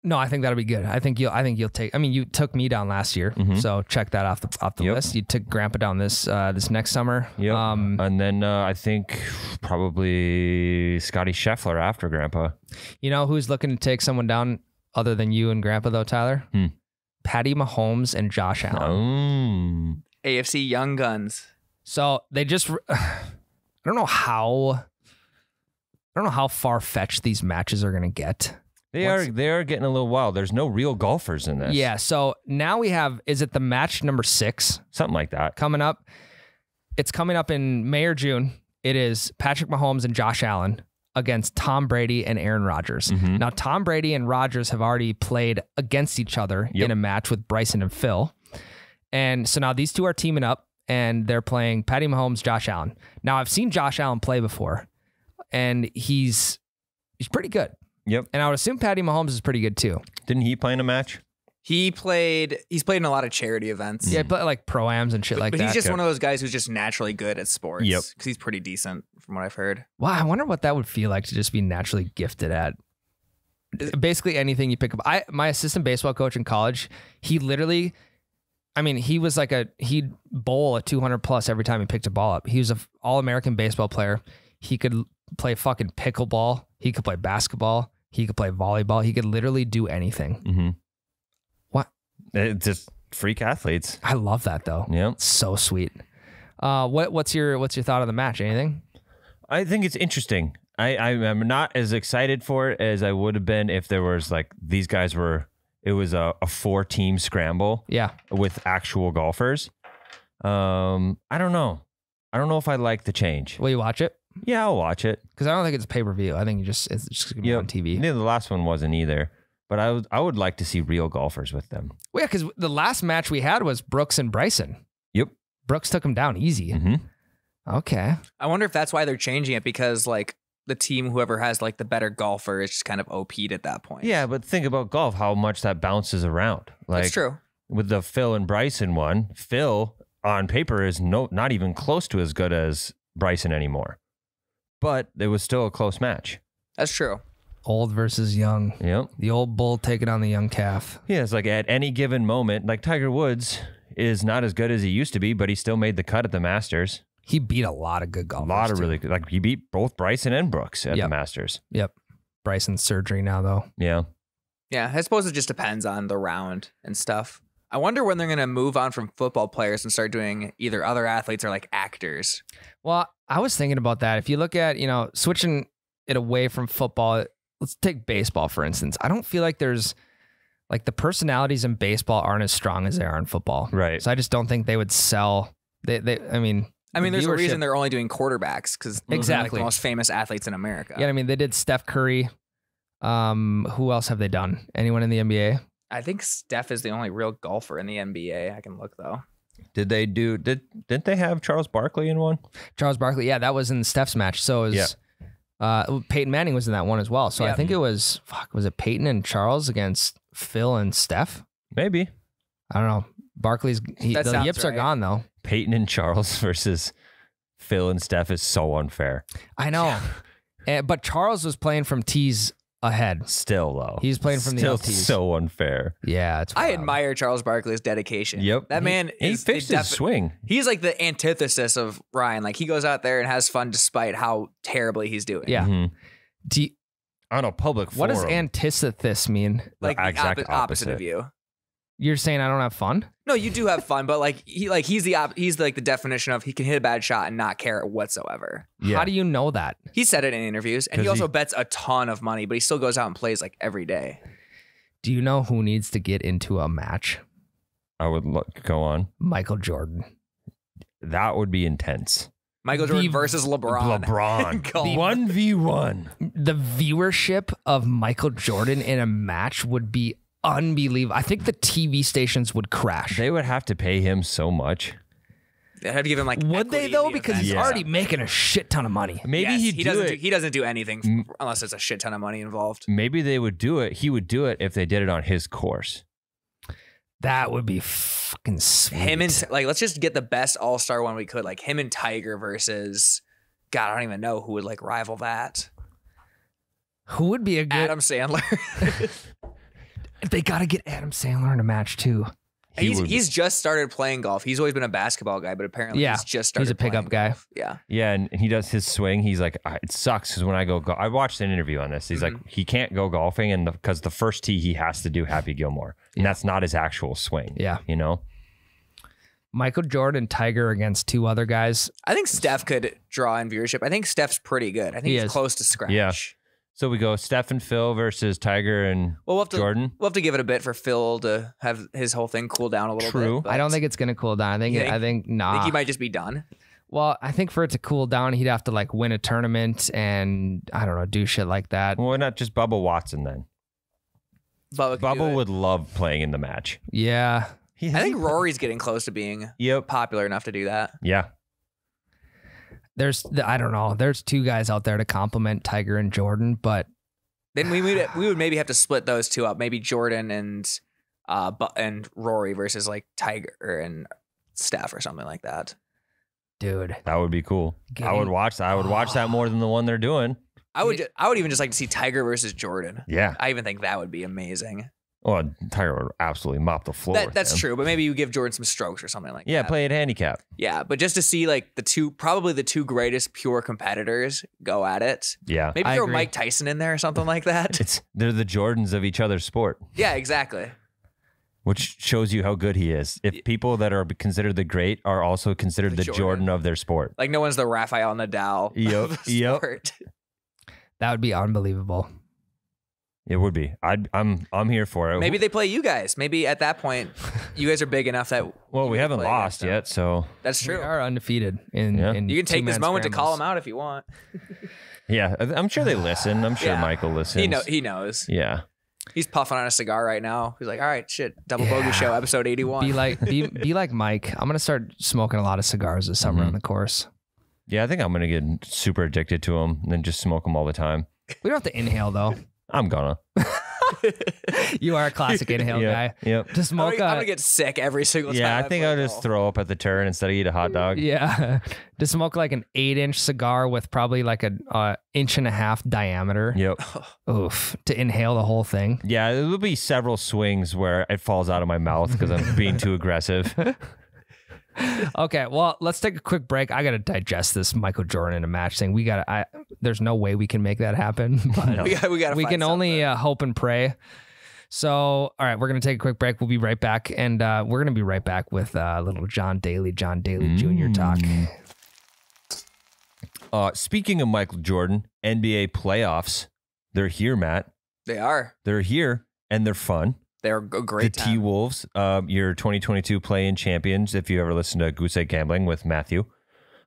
No, I think that'll be good. I think you'll take. I mean, you took me down last year, so check that off the list. You took Grandpa down this next summer. Yep. And then I think probably Scotty Scheffler after Grandpa. You know who's looking to take someone down other than you and Grandpa though, Tyler? Patty Mahomes and Josh Allen. AFC Young Guns. So they just. I don't know how far fetched these matches are going to get. They are getting a little wild. There's no real golfers in this. Yeah. So now we have, is it the match number 6? Something like that. Coming up. It's coming up in May or June. It is Patrick Mahomes and Josh Allen against Tom Brady and Aaron Rodgers. Now, Tom Brady and Rodgers have already played against each other in a match with Bryson and Phil. And so now these two are teaming up and they're playing Patty Mahomes, Josh Allen. Now, I've seen Josh Allen play before and he's pretty good. Yep. And I would assume Patty Mahomes is pretty good too. Didn't he play in a match? He's played in a lot of charity events. Yeah, but like pro-ams and shit like But that. he's just one of those guys who's just naturally good at sports. Yep. Because he's pretty decent from what I've heard. Wow, I wonder what that would feel like to just be naturally gifted at basically anything you pick up. My assistant baseball coach in college, he literally, I mean, he was like he'd bowl a 200 plus every time he picked a ball up. He was an all-American baseball player. He could play fucking pickleball. He could play basketball. He could play volleyball. He could literally do anything. What? It's just freak athletes. I love that though. Yeah. So sweet. What's your thought on the match? Anything? I think it's interesting. I'm not as excited for it as I would have been if there was these guys it was a 4-team scramble. Yeah. With actual golfers. I don't know. I don't know if I like the change. Will you watch it? Yeah, I'll watch it. Because I don't think it's pay-per-view. I think it's just gonna be on TV. Yeah, the last one wasn't either. But I would like to see real golfers with them. Well, yeah, because the last match we had was Brooks and Bryson. Yep. Brooks took him down easy. Okay. I wonder if that's why they're changing it because the team, whoever has the better golfer is just kind of OP'd at that point. Yeah, but think about golf, how much that bounces around. That's true. With the Phil and Bryson one, Phil on paper is not even close to as good as Bryson anymore. But it was still a close match. That's true. Old versus young. Yep. The old bull taking on the young calf. Yeah, it's like at any given moment, like Tiger Woods is not as good as he used to be, but he still made the cut at the Masters. He beat a lot of good golfers. A lot of too. really good. Like he beat both Bryson and Brooks at the Masters. Yep. Bryson's surgery now, though. Yeah. Yeah, I suppose it just depends on the round and stuff. I wonder when they're going to move on from football players and start doing either other athletes or like actors. Well, I was thinking about that. If you look at, switching it away from football, let's take baseball, for instance. I don't feel like there's like the personalities in baseball aren't as strong as they are in football. Right. So I just don't think they would sell. I mean, there's a reason viewership- they're only doing quarterbacks because those are like Exactly. the most famous athletes in America. Yeah, I mean, they did Steph Curry. Who else have they done? Anyone in the NBA? I think Steph is the only real golfer in the NBA. I can look though. Didn't they have Charles Barkley in one? Charles Barkley. Yeah, that was in Steph's match. So it was, Peyton Manning was in that one as well. So I think it was it Peyton and Charles against Phil and Steph? Maybe. I don't know. Barkley's the sounds yips are right. gone though. Peyton and Charles versus Phil and Steph is so unfair. I know. But Charles was playing from tees ahead. Still though. He's playing from the Still LTs. so unfair. Yeah, it's I wild. admire Charles Barkley's dedication. Yep. That man he is fixed his swing. He's like the antithesis of Ryan. Like he goes out there and has fun despite how terribly he's doing. Yeah. Mhm. Do you- On a public what forum. does antithesis mean? Like the exact opposite opposite. of you. You're saying I don't have fun? No, you do have fun, but he's like the definition of he can hit a bad shot and not care whatsoever. Yeah. How do you know that? He said it in interviews, and he 'Cause also bets a ton of money, but he still goes out and plays like every day. Do you know who needs to get into a match? I would go on. Michael Jordan. That would be intense. Michael Jordan versus LeBron. Golf. 1v1. The viewership of Michael Jordan in a match would be unbelievable. I think the TV stations would crash. They would have to pay him so much. They had to give him like. Would they equity in though? the Because event. he's Yeah. already making a shit ton of money. Maybe Yes, he'd he do doesn't it. he doesn't do anything unless there's a shit ton of money involved. Maybe they would do it. He would do it if they did it on his course. That would be fucking sweet. Him and let's just get the best all-star one we could. Like him and Tiger versus. God, I don't even know who would like rival that. who would be a good? Adam Sandler. They got to get Adam Sandler in a match too. He's just started playing golf. He's always been a basketball guy, but apparently Yeah, he's just started. he's a pickup playing guy. golf. Yeah. Yeah, and he does his swing. He's like, it sucks because when I go, I watched an interview on this. He's like, he can't go golfing, and because the first tee he has to do Happy Gilmore, and that's not his actual swing. Yeah. you know. Michael Jordan, Tiger against two other guys. I think Steph could draw in viewership. I think Steph's pretty good. I think He he's is. close to scratch. Yeah. So we go Steph and Phil versus Tiger and Well, we'll have to Jordan. We'll have to give it a bit for Phil to have his whole thing cool down a little True. bit. I don't think it's gonna cool down. You think- I think I nah. think he might just be done. Well, I think for it to cool down, he'd have to like win a tournament and I don't know, do shit like that. Well, why not just Bubba Watson then? Bubba would love playing in the match. Yeah. I think Rory's getting close to being Yep. popular enough to do that. Yeah. I don't know. There's two guys out there to compliment Tiger and Jordan, but Then we would maybe have to split those two up. Maybe Jordan and Rory versus like Tiger and Steph or something like that. dude, That would be cool. I would watch that. I would watch that more than the one they're doing. I would even just like to see Tiger versus Jordan. Yeah. I even think that would be amazing. Well, Tiger would absolutely mop the floor. with That's him. true, but maybe you give Jordan some strokes or something like Yeah, that. play it handicap. Yeah, but just to see like probably the two greatest pure competitors go at it. Yeah. Maybe I throw agree. Mike Tyson in there or something like that. They're the Jordans of each other's sport, Yeah, exactly. which shows you how good he is. If people that are considered the great are also considered the Jordan Jordan. of their sport. Like no one's the Rafael Nadal Yep, of the yep. sport. that would be unbelievable. It would be. I'm here for it. Maybe they play you guys. Maybe at that point, you guys are big enough that. Well, you we can haven't play lost against yet, so That's We true. are undefeated in, Yeah. in You can take this two-man moment to call scrambles. him out if you want. yeah, I'm sure they listen. I'm sure Yeah. Michael listens. He knows. Yeah. He's puffing on a cigar right now. He's like, all right, shit, Double Yeah. Bogey Show, episode 81. Be like Mike. I'm gonna start smoking a lot of cigars this summer Mhm. on the course. Yeah, I think I'm gonna get super addicted to them and then just smoke them all the time. We don't have to inhale though. I'm gonna. You are a classic inhale guy. Yep. To smoke I'm gonna get sick every single time. Yeah, I think I'll just throw up at the turn instead of eat a hot dog. Yeah. To smoke like an 8-inch cigar with probably like an 1.5 inch diameter. Yep. Oof. To inhale the whole thing. Yeah, there will be several swings where it falls out of my mouth because I'm being too aggressive. Okay, well, let's take a quick break. I got to digest this Michael Jordan in a match thing. There's no way we can make that happen. But we can only hope and pray. So, all right, we're going to take a quick break. We'll be right back. And we're going to be right back with little John Daly Jr. talk. Speaking of Michael Jordan, NBA playoffs, they're here, Matt. They are. They're here, and they're fun. They're a great The T-Wolves, your 2022 play-in champions, if you ever listened to Goose Egg Gambling with Matthew.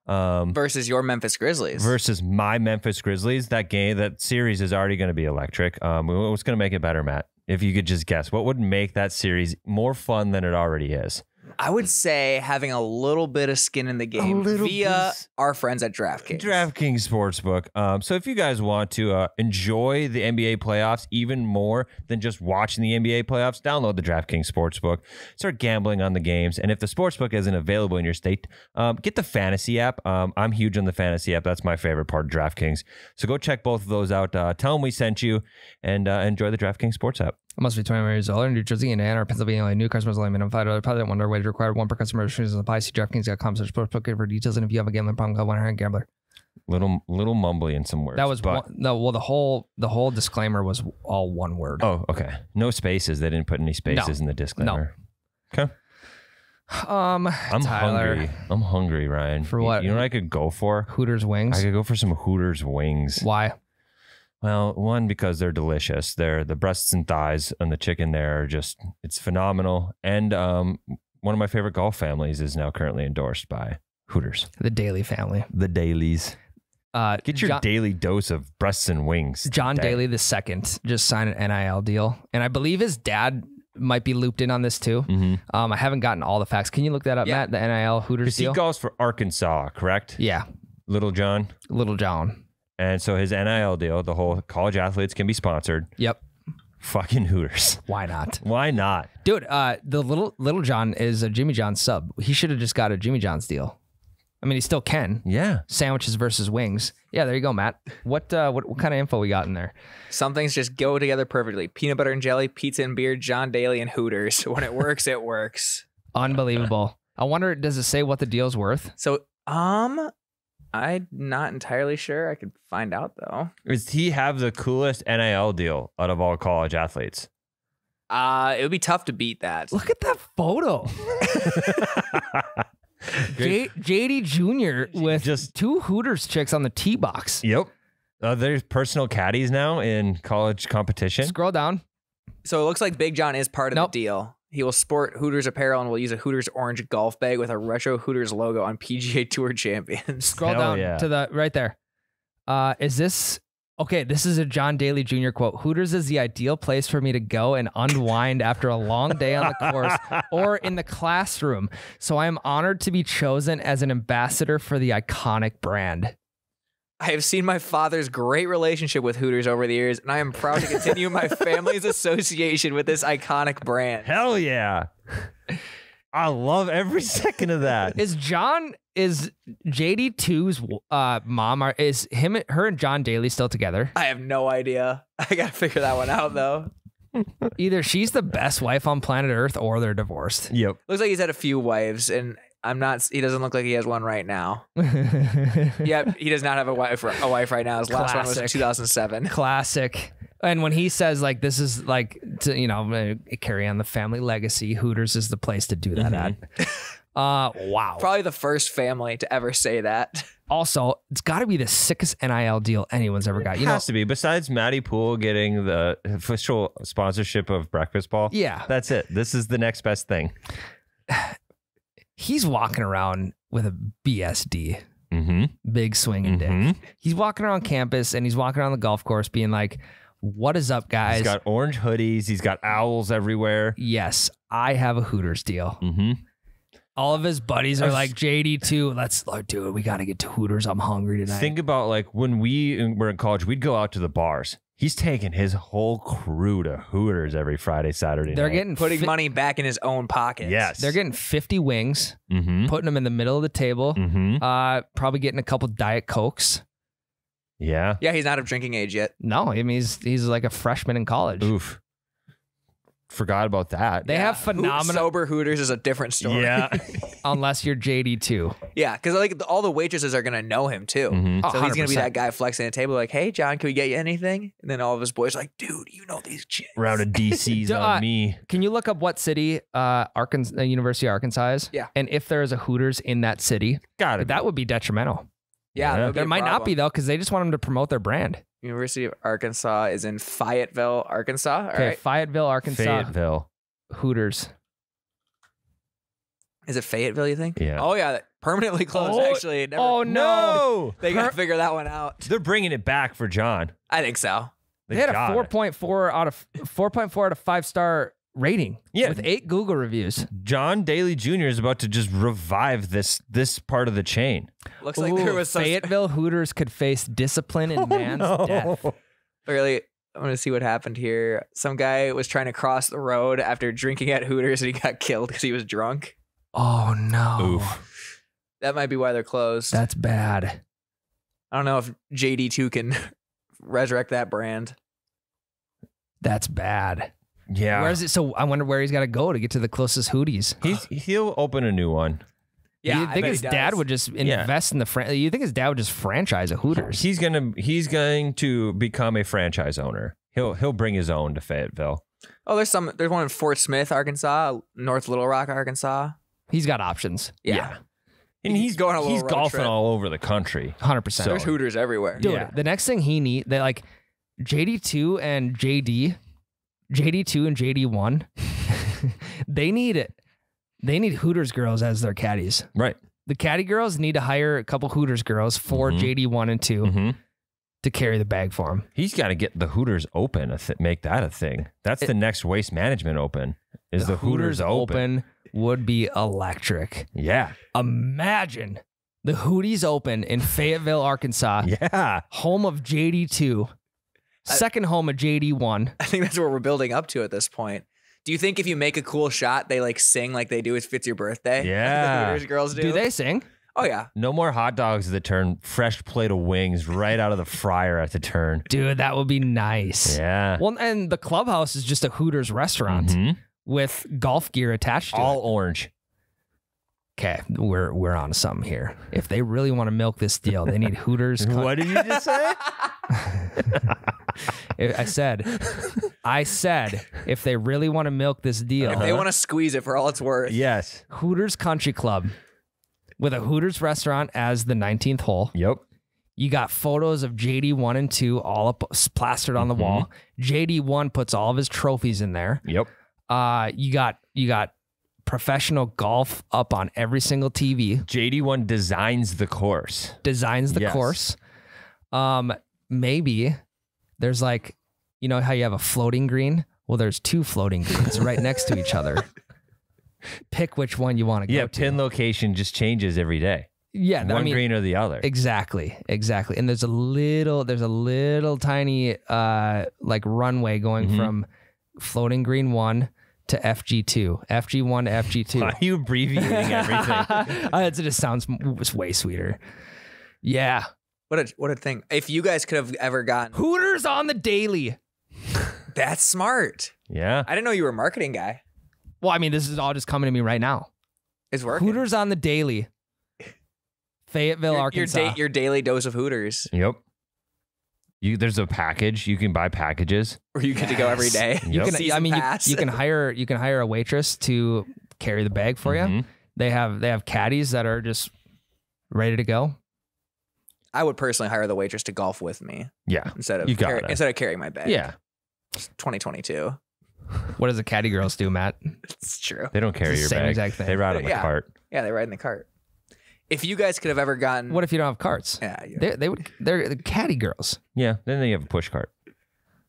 Versus your Memphis Grizzlies. Versus my Memphis Grizzlies. That series is already going to be electric. What's going to make it better, Matt? If you could just guess, what would make that series more fun than it already is? I would say having a little bit of skin in the game via our friends at DraftKings. DraftKings Sportsbook. So if you guys want to enjoy the NBA playoffs even more than just watching the NBA playoffs, download the DraftKings Sportsbook. Start gambling on the games. And if the Sportsbook isn't available in your state, get the Fantasy app. I'm huge on the Fantasy app. That's my favorite part of DraftKings. So go check both of those out. Tell them we sent you and enjoy the DraftKings Sports app. Must be 21 years old. In New Jersey, Indiana, or Pennsylvania, new customers only minimum $5 probably wonder wager required. One per customer. Restrictions apply. See DraftKings.com/sportsbook for details. And if you have a gambling problem, call 1-800-GAMBLER. Little mumbly in some words. That was the whole disclaimer was all one word. Oh, okay. No spaces. They didn't put any spaces in the disclaimer. No. Okay. I'm Tyler, hungry. I'm hungry, Ryan. For what? You know what I could go for? Hooters wings. I could go for some Hooters wings. Why? Well, one, because they're delicious. They're the breasts and thighs and the chicken there are it's phenomenal. And one of my favorite golf families is now currently endorsed by Hooters. The Daly family. The Dalys. Get your daily dose of breasts and wings. John Daly II just signed an NIL deal. And I believe his dad might be looped in on this too. Mm-hmm. I haven't gotten all the facts. Can you look that up, Matt? The NIL Hooters deal? He goes for Arkansas, correct? Yeah. Little John. And so his NIL deal, the whole college athletes can be sponsored. Yep. Fucking Hooters. Why not? Why not? Dude, the little John is a Jimmy John's sub. He should have just got a Jimmy John's deal. I mean, he still can. Yeah. Sandwiches versus wings. Yeah, there you go, Matt. What kind of info we got in there? Some things just go together perfectly. Peanut butter and jelly, pizza and beer, John Daly and Hooters. When it works, it works. Unbelievable. I wonder, does it say what the deal's worth? So, I'm not entirely sure. I could find out though. Does he have the coolest NIL deal out of all college athletes? It would be tough to beat that. Look at that photo. JD Jr. with just 2 Hooters chicks on the tee box. Yep. There's personal caddies now in college competition. Scroll down. So it looks like Big John is part of the deal. He will sport Hooters apparel and will use a Hooters orange golf bag with a retro Hooters logo on PGA Tour champions. Scroll down to the right there. Is this okay? This is a John Daly Jr. quote. Hooters is the ideal place for me to go and unwind after a long day on the course or in the classroom. So I am honored to be chosen as an ambassador for the iconic brand. I have seen my father's great relationship with Hooters over the years, and I am proud to continue my family's association with this iconic brand. Hell yeah. I love every second of that. Is JD2's mom, is her and John Daly still together? I have no idea. I got to figure that one out, though. Either she's the best wife on planet Earth or they're divorced. Yep. Looks like he's had a few wives, and he doesn't look like he has one right now. Yep, he does not have a wife right now. His last one was 2007. Classic. And when he says like this is like to carry on the family legacy, Hooters is the place to do that at. Wow. Probably the first family to ever say that. Also, it's got to be the sickest NIL deal anyone's ever got. It has to be. Besides Matty Poole getting the official sponsorship of Breakfast Ball. Yeah. That's it. This is the next best thing. He's walking around with a BSD, big swinging dick. He's walking around campus and he's walking around the golf course being like, what is up, guys? He's got orange hoodies. He's got owls everywhere. Yes, I have a Hooters deal. All of his buddies are like, JD too. Dude, we got to get to Hooters. I'm hungry tonight. Think about like when we were in college, we'd go out to the bars He's taking his whole crew to Hooters every Friday, Saturday They're night. getting Putting money back in his own pocket. Yes. They're getting 50 wings, Mm-hmm. putting them in the middle of the table. Mm-hmm. Probably getting a couple Diet Cokes. Yeah. Yeah, he's not of drinking age yet. No, I mean he's like a freshman in college. Oof. Forgot about that. They have phenomenal, Sober Hooters is a different story. Yeah. unless you're JD2. Yeah, because like all the waitresses are gonna know him too. Mhm. So he's gonna be 100%. that guy flexing at the table, like, "Hey, John, can we get you anything?" And then all of his boys are like, "Dude, you know these chicks." Round of DC's on me. Can you look up what city Arkansas, University of Arkansas is? Yeah. And if there is a Hooters in that city, Got it. that would be detrimental. Yeah, Yeah. that would be There a might not problem. be though, because they just want them to promote their brand. University of Arkansas is in Fayetteville, Arkansas. All Okay, right. Fayetteville, Arkansas, Fayetteville. Hooters. Is it Fayetteville, you think? Yeah. Oh, yeah. Permanently closed, Oh, actually. Never, oh, no. They got to figure that one out. They're bringing it back for John. I think so. They had a got it. 4.4 out of 5-star rating. Yeah. With 8 Google reviews. John Daly Jr. is about to just revive this part of the chain. Looks like there Ooh, was some. Fayetteville Hooters could face discipline and man's death. Really, I'm going to see what happened here. Some guy was trying to cross the road after drinking at Hooters and he got killed because he was drunk. Oh no. Oof. That might be why they're closed. That's bad. I don't know if JD2 can resurrect that brand. That's bad. Yeah. Where is it? So I wonder where he's got to go to get to the closest Hooties. He'll open a new one. Yeah, you I think bet his he dad does. would just invest in the you think his dad would just franchise a Hooters? He's going to become a franchise owner. He'll bring his own to Fayetteville. Oh, there's one in Fort Smith, Arkansas, North Little Rock, Arkansas. He's got options. Yeah. And he's going on a little he's road golfing trip. all over the country. 100%. So- There's Hooters everywhere. Dude, Yeah. the next thing he need, they like JD2 and JD2 and JD1. they need Hooters girls as their caddies. Right. The caddy girls need to hire a couple Hooters girls for JD1 and 2 Mm-hmm. to carry the bag for him. He's got to get the Hooters open, make that a thing. That's the next Waste Management Open, is the Hooters open. Would be electric. Yeah. Imagine the Hooties Open in Fayetteville, Arkansas, Yeah. home of JD2, second home of JD1. I think that's what we're building up to at this point. Do you think if you make a cool shot, they like sing like they do if it's your birthday? Yeah. The Hooters girls do. Do they sing? Oh, yeah. No more hot dogs at the turn. Fresh plate of wings right out of the fryer at the turn. Dude, that would be nice. Yeah. Well, and the clubhouse is just a Hooters restaurant Mhm. with golf gear attached to All it. orange. Okay, we're on to something here. If they really want to milk this deal, they need Hooters. What did you just say? I said, if they really want to milk this deal, If they want to squeeze it for all it's worth. Yes. Hooters Country Club with a Hooters restaurant as the 19th hole. Yep. You got photos of JD1 and 2 all up plastered on the wall. JD1 puts all of his trophies in there. Yep. You got professional golf up on every single TV. JD1 designs the course. Designs the Yes. course. Maybe there's like, you know how you have a floating green? Well, there's 2 floating greens right next to each other. Pick which one you want to Yeah, go to. pin location just changes every day. Yeah, One green or the other. Exactly. And there's a little tiny like runway going from floating green 1 to FG2, FG1 to FG2. Why are you abbreviating everything? It just sounds way sweeter. Yeah. What a thing. If you guys could have ever gotten... Hooters on the daily. That's smart. Yeah. I didn't know you were a marketing guy. Well, I mean, this is all just coming to me right now. It's working. Hooters on the daily. Fayetteville, Arkansas. Your daily dose of Hooters. Yep. There's a package. You can buy packages. Where you get to go every day. You You can, Season I mean, pass. you can hire a waitress to carry the bag for you. Mhm. They have caddies that are just ready to go. I would personally hire the waitress to golf with me Yeah. instead of You gotta. carrying my bag. Yeah. It's 2022. What does the caddy girls do, Matt? It's true. They don't carry It's the your same bag. exact thing. They ride on the Yeah. cart. Yeah, they ride in the cart. If you guys could have ever gotten... What if you don't have carts? Yeah, yeah. They're the caddy girls. Yeah. Then they have a push cart.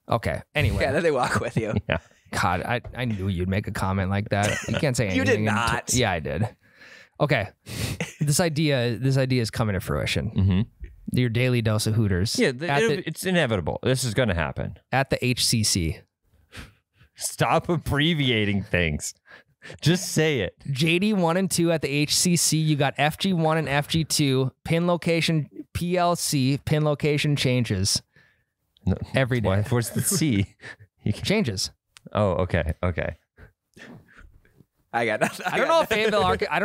Okay. Anyway, Yeah, then they walk with you. Yeah. God, I knew you'd make a comment like that. You can't say anything. You did not. Yeah, I did. Okay. This idea is coming to fruition. Mm-hmm. Your daily dose of Hooters. Yeah, it's inevitable. This is going to happen. At the HCC. Stop abbreviating things. Just say it. JD 1 and 2 at the HCC. You got FG1 and FG2. Pin location, PLC, pin location changes every day. Where's the C? Changes. Oh, okay. I got nothing. I don't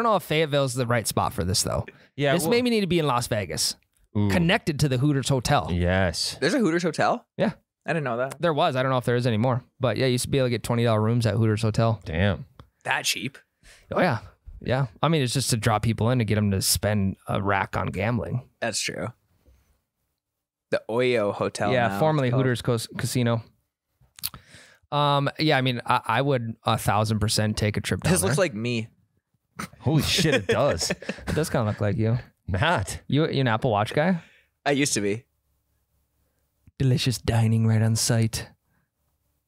know if Fayetteville is the right spot for this though. Yeah, this made me need to be in Las Vegas, connected to the Hooters hotel. Yes. There's a Hooters hotel? Yeah. I didn't know that. There was. I don't know if there is anymore. But yeah, you used to be able to get $20 rooms at Hooters hotel. Damn. That cheap? Oh yeah. Yeah. I mean, it's just to draw people in to get them to spend a rack on gambling. That's true. The Oyo Hotel. Yeah, now. formerly Hooters Casino. Yeah, I mean, I would 1,000% take a trip down This there. looks like me. Holy shit, it does. It does kind of look like you. Matt. You an Apple Watch guy? I used to be. Delicious dining right on site.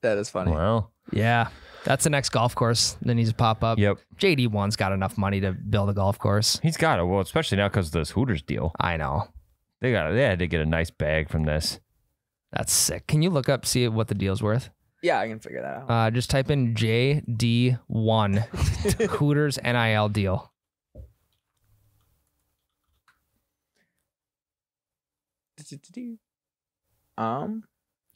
That is funny. Wow. Yeah, that's the next golf course that needs to pop up. Yep. JD1's got enough money to build a golf course. He's got it. Well, especially now because of this Hooters deal. I know. They had to get a nice bag from this. That's sick. Can you look up, see what the deal's worth? Yeah, I can figure that out. Just type in JD1 Hooters NIL deal.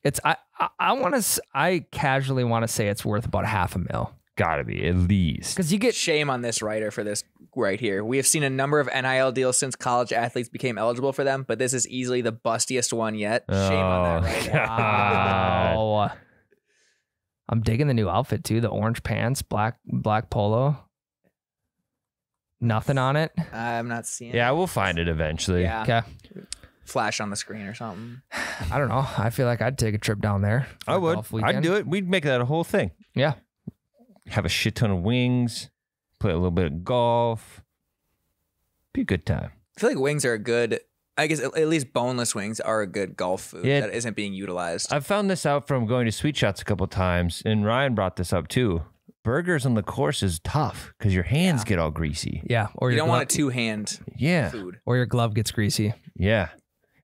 It's I casually want to say it's worth about $500,000 Gotta be, at least. because you get Shame on this writer for this right here. We have seen a number of NIL deals since college athletes became eligible for them, but this is easily the bustiest one yet. Shame on that writer. wow. I'm digging the new outfit too. The orange pants, black polo. Nothing on it. I'm not seeing Yeah, it. we'll find it eventually. Yeah. Okay. Flash on the screen or something. I don't know. I feel like I'd take a trip down there. for I a would. golf weekend. I'd do it. We'd make that a whole thing. Yeah. Have a shit ton of wings, play a little bit of golf. Be a good time. I feel like wings are a good, I guess at least boneless wings are a good golf food Yeah. that isn't being utilized. I've found this out from going to Sweet Shots a couple times, and Ryan brought this up too. Burgers on the course is tough because your hands get all greasy. Yeah. Or You your don't glove, want a two-hand Yeah. food. or your glove gets greasy. Yeah.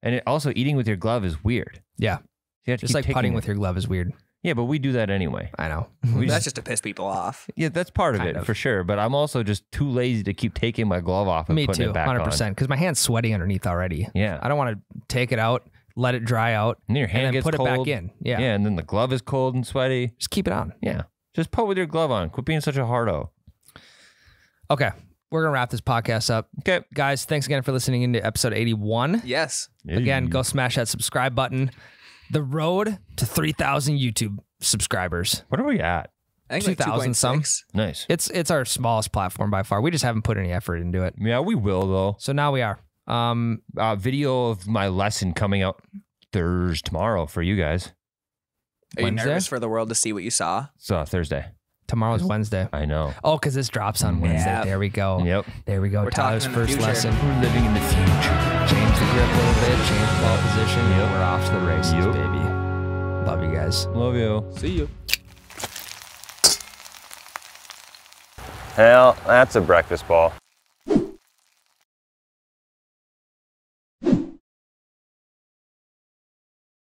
And also eating with your glove is weird. Yeah. You have to Just keep like taking putting it. with your glove is weird. Yeah, but we do that anyway. I know. We That's just, just to piss people off. yeah, that's part of Kind it of. for sure. But I'm also just too lazy to keep taking my glove off and Me putting too. it back 100%. on. Because my hand's sweaty underneath already. Yeah. I don't want to take it out, let it dry out, And then your hand and then gets put cold. it back in. Yeah. Yeah, and then the glove is cold and sweaty. Just keep it on. Yeah. Just put with your glove on. Quit being such a hardo. Okay. We're going to wrap this podcast up. Okay. Guys, thanks again for listening into episode 81. Yes. Again, go smash that subscribe button. The road to 3,000 YouTube subscribers. What are we at? I think 2,000 some. 2.6. Nice. It's our smallest platform by far. We just haven't put any effort into it. Yeah, we will though. So now we are. Video of my lesson coming out tomorrow for you guys. Are you Wednesday? nervous for the world to see what you saw? It's Thursday. Tomorrow's Wednesday. I know. Oh, because this drops on Wednesday. Yeah. There we go. Yep. There we go. We're Tyler's talking in the first future. lesson. We're living in the future. Change the grip a little bit. Change the ball position. Yep. We're off to the races, Yep. baby. Love you guys. Love you. See you. Hell, that's a breakfast ball.